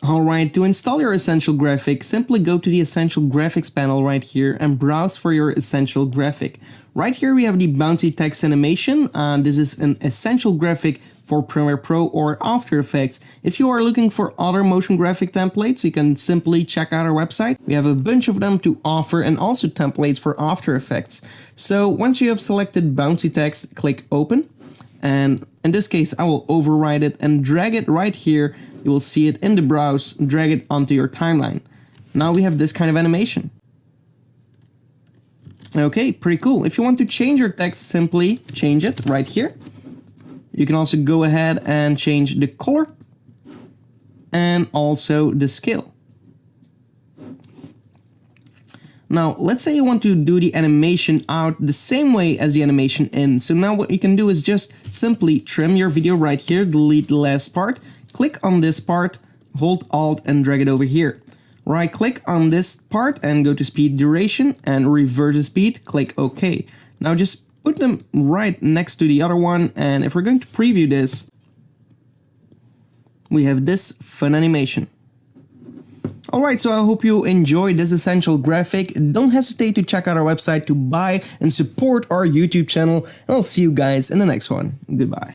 Alright, to install your essential graphic, simply go to the essential graphics panel right here and browse for your essential graphic. Right here we have the Bouncy text animation. This is an essential graphic for Premiere Pro or After Effects. If you are looking for other motion graphic templates, you can simply check out our website. We have a bunch of them to offer and also templates for After Effects. So once you have selected Bouncy text, click Open. And in this case, I will override it and drag it right here. You will see it in the browse, drag it onto your timeline. Now we have this kind of animation. Okay, pretty cool. If you want to change your text, simply change it right here. You can also go ahead and change the color and also the scale. Now, let's say you want to do the animation out the same way as the animation in. So now what you can do is just simply trim your video right here, delete the last part, click on this part, hold Alt and drag it over here. Right click on this part and go to speed duration and reverse the speed, click OK. Now just put them right next to the other one, and if we're going to preview this, we have this fun animation. Alright, so I hope you enjoyed this essential graphic. Don't hesitate to check out our website to buy and support our YouTube channel. And I'll see you guys in the next one. Goodbye.